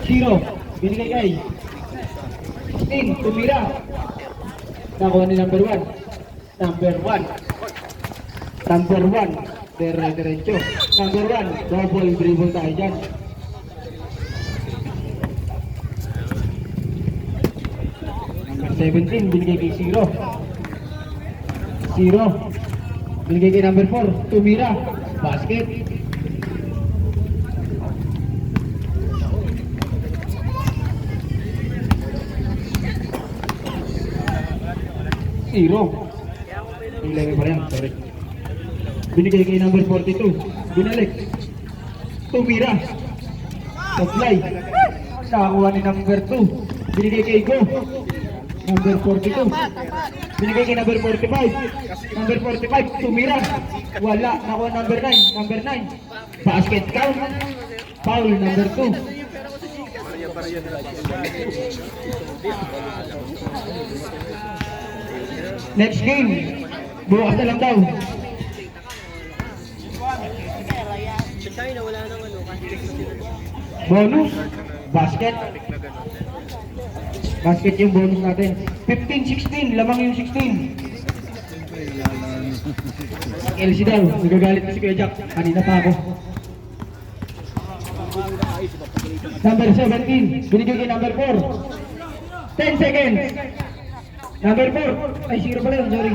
Zero. Binigay kay 16. Tumira. Nakuha ni number 1. Number 1. Number 1. Diretso. Number 1. Double dribble tayo dyan. Number 17. Binigay kay 0. 0. Binigay kay number 4. Tumira. Basket. Zero. Ilagay pa rin. Sorry. Binigay kay number 42. Binalik. Tumira. Supply. Nakakuha ni number 2. Binigay kay Go. Number 42. Binigay kay number 45. Number 45. Tumira. Wala. Nakuha number 9. Number 9. Basket count. Foul number 2. Next game. Bukas na lang daw. Bonus. Basket. Basket yung bonus natin. 15-16. Lamang yung 16. LC daw. Nagagalit na si Kuya Jack. Kanina pa ako. Number 17. Binigay kay number 4. 10 seconds. Number 4. Ay, 0 pala yun. Sorry.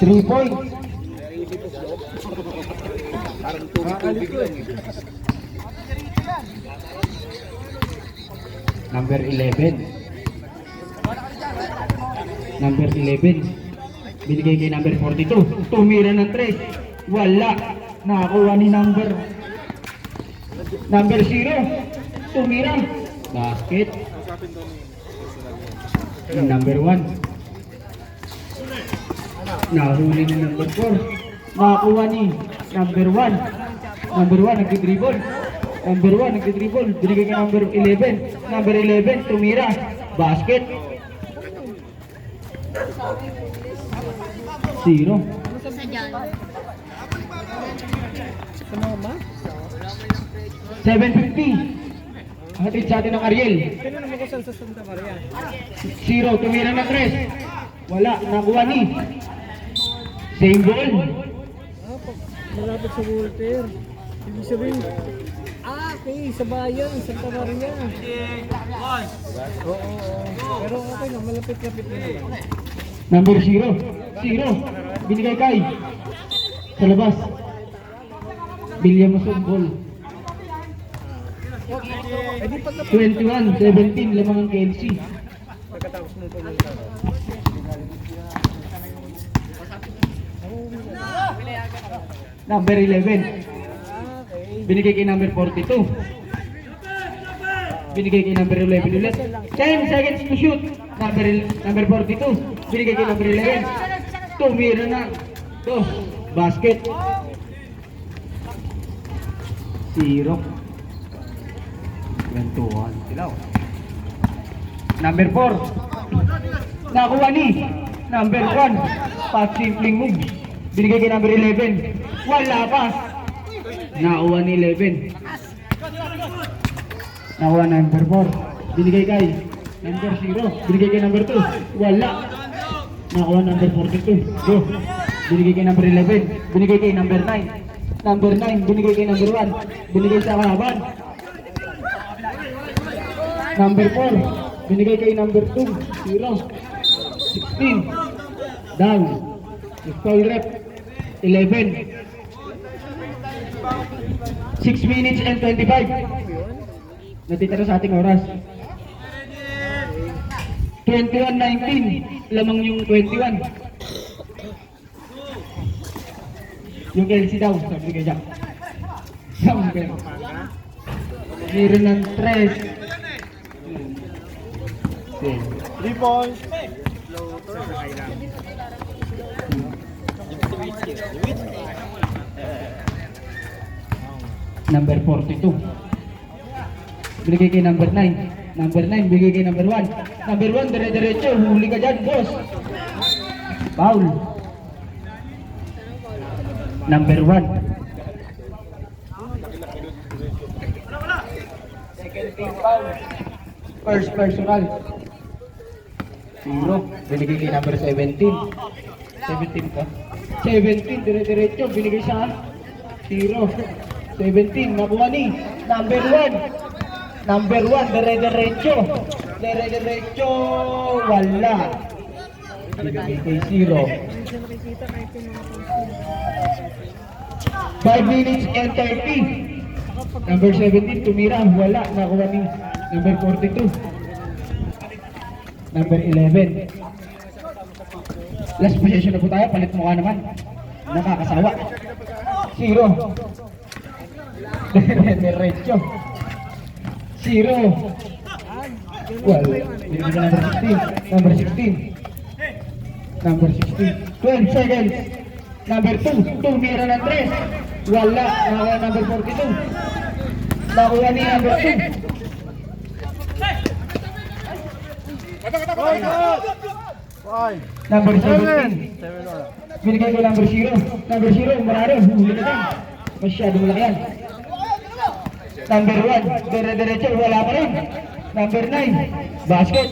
3 points. Number 11. Number 11. Binigay kay number 42. Tumira ng 3. Wala. Nakakuha ni number 0. Tumira. Basket. Number 1. Nahuli ni number 4. Nakakuha ni number 1. Number 1 nagdi-dribble. Number 1 nagdi-dribble. Binigay kay number 11. Number 11 tumira. Basket. 0. 750. Hatid sa atin ng Ariel. 0. Tumira ng 3. Wala. Nakuha ni. Same ball. Malapit sa Walter. Ibig sabihin, okay, sa bayan, Santa Maria. Oo. Pero okay na, malapit-lapit na naman. Number 0. 0. Binigay kay. Sa labas. William Ball. 21-17. Lamang ang KLC. Pagkatapos mo pumunta. Number 11. Binigay kay number 42. Binigay kay number 11 ulit. 10 seconds to shoot. Number 42. Binigay kay number 11. Tumira na. 2. Basket. 0. 21. Silaw. Number 4. Nakuha ni number 1. Pass simpling move. Binigay kay number 11. Wala pa. Nakuha ni 11. Nakuha number 4. Binigay kay number 0. Binigay kay number 2. Wala. Nakuha number 42. Go. Binigay kay number 11. Binigay kay number 9. Number 9. Binigay kay number 1. Binigay sa kalaban. Number 4. Binigay kay number 2. 0. 16. Down. Foul rep. 11. 6 minutes and 25. Natitira sa ating oras. 21-19. Lamang yung 21. Yung LC daw. Sabi kay Jack. Sabi. Meron ng 3. 3 points. Number 42. Binigay kay number 9. Number 9 bigay kay number 1. Number 1 dire-diretso. Huli ka dyan, boss. Foul. Number 1. team foul. First personal. 0. Binigay kay number 17. 17 ka? 17, dire-diretso. Binigay sa 0. 17, nakuha ni number 1. Number 1, dire-diretso. Dire-diretso. Wala. Binigay kay 0. Hindi siya nakikita kahit yung mga posting. 5 minutes and 30. Number 17, tumira. Wala. Nakuha ni number 42. Number 11. Last possession na po tayo. Palit mukha naman. Nakakasawa. 0. Diretso. 0. Well, binigyan ka number 16. Number 16. Number 16. 12 seconds. Number 2. Tumira ng 3. Wala. Nakuha number 42. Nakuha ni number 2. Number 17. Binigay ko number 0. Number 0, marami. Huli na din. Masyadong laki yan. Number 1, dire-diretso, wala pa rin. Number 9, basket.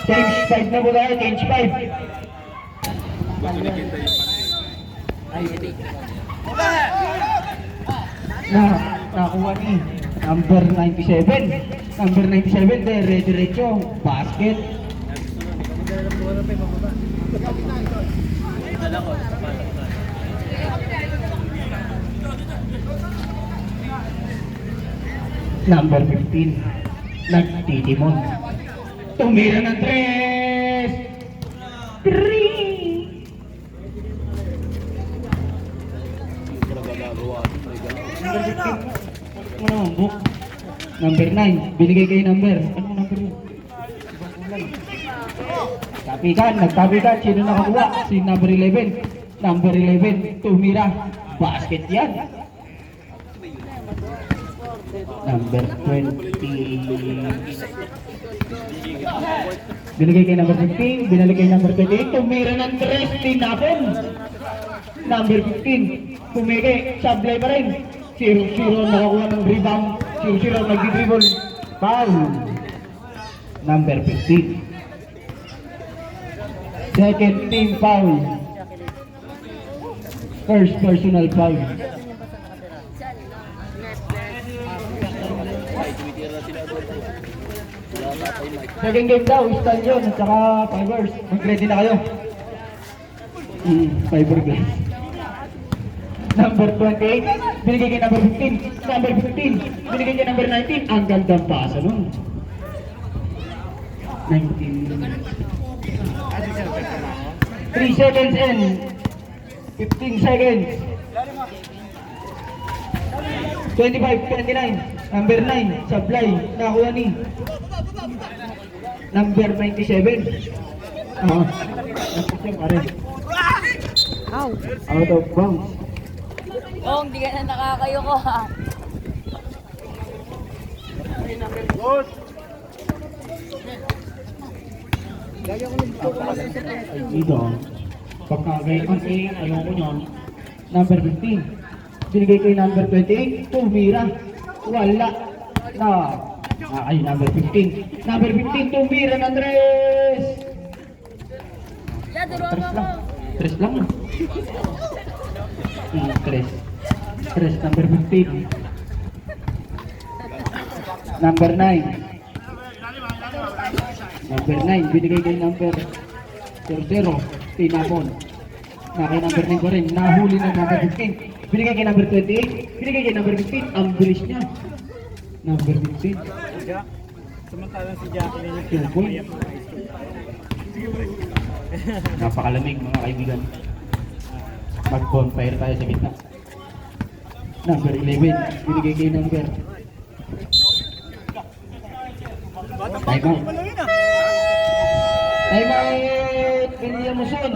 Change 5 na po tayo, change 5. Nakuha ni number 97. Number 97, dire-diretso, basket. Number 15, nagtitimon. Tumira ng 3. 3. Number 9, binigay kay number. Anong number yun? Tapikan, nagtapikan. Sino nakakuha? Si number 11. Number 11, tumira. Basket yan. Number 20. Binigay kay number 15. Binalik kay number 28. Tumira ng 3. Tinapon. Number 15. Tumigay. Sablay pa rin. 0-0 nakakuha ng rebound. 0-0 nagdi-dribble. Foul. Number 15. Second team foul. First personal foul. Second game daw, Stallion at saka Fibers. Mag-ready na kayo. Fiberglass. Number 28, binigay kay number 15. Number 15, binigay kay number 19. Ang gandang pasa nun. 19. 3 seconds and 15 seconds. 25, 29. Number 9, supply. Nakuha ni number 97. Napusya pa rin. Out of bounds. Oh, hindi ka na nakakayo ko ha. Ay, dito. Pagkagay kasi, ayaw ko nyo. Number 15. Binigay kay number 28. Tumira. Wala. Ay, number 15. Number 15, tumira ng Andres. Yeah, duruan Tres mo lang. ako. Tres lang. Tres. Tres, number 15. Number 9. Number 9, binigay kay number 00. Tinapon. Kay number 9 pa rin. Nahuli ng number 15. Binigay kay number 28. Binigay kay number 15. Ang bilis niya. Number 15. Samantalang si Jacqueline yung Tupoy. pinapayap ng high school. Napakalamig mga kaibigan. Mag-bonfire tayo sa gitna. Number 11. Binigay kay number. Time out. Time out. William Muson.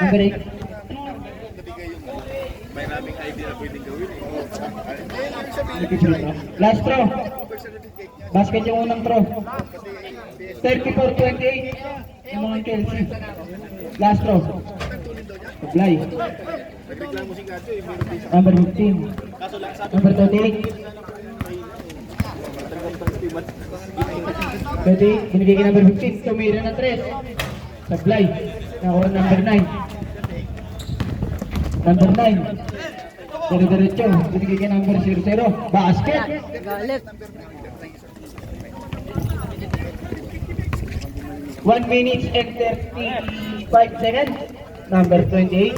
Number 8. May raming idea na pwedeng gawin. Last throw. Basket yung unang throw. 34-28. Yung mga Kelsey. Last throw. Supply. Nagreklamo si Gacho, meron din sa Number 15. kaso lang sabi Number 28. Binigay kay number 15. Tumira ng 3. Sablay. Nakuha number 9. Number 9. Dire-diretso. Binigay kay number 00. Basket. Galit. 1 minute and 35 seconds. Number 28.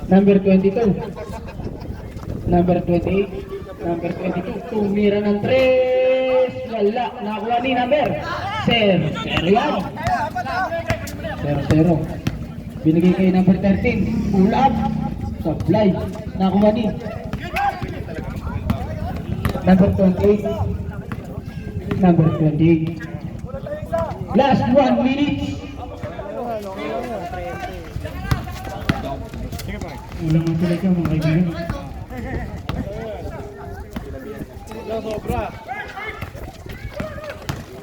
Number 22. Number 28. Number 22. Tumira ng 3. Wala. Nakuha ni number 0. Yan. 0-0. Binigay kay number 13. Pull up. Supply. Nakuha ni number 28. Number 28. Last 1 minute. Ulang ang sila mga kaibigan.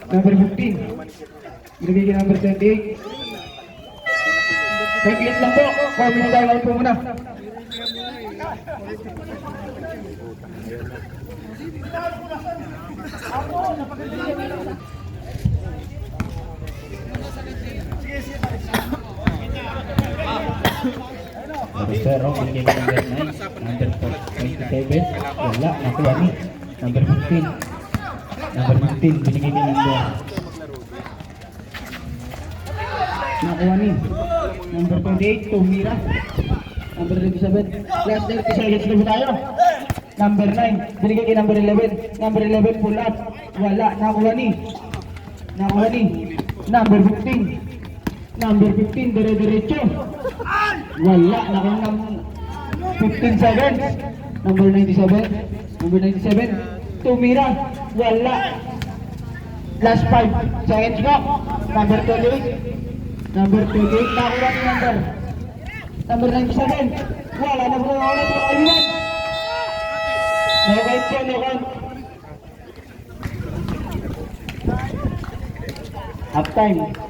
Number 15. Binigay kay number 28. Saglit lang po. Comment tayo po muna. Pero binigay kay number 9. Number 27. Wala. Nakuha ni number 15. Number 15. Binigay kay number. Nakuha ni number 28. Tumira. Number 27. Last 30 seconds na po tayo. Number 9. Binigay kay number 11. Number 11 pull up. Wala. Nakuha ni number 15. Number 15. Dire-diretso. Wala. Nakuha ng 15 seconds. Number 97. Number 97. Tumira. Wala. Last 5 seconds po. Number 28. Number 28. Nakuha ni number 97. Wala na po na ulit. No count po, no count. Half time.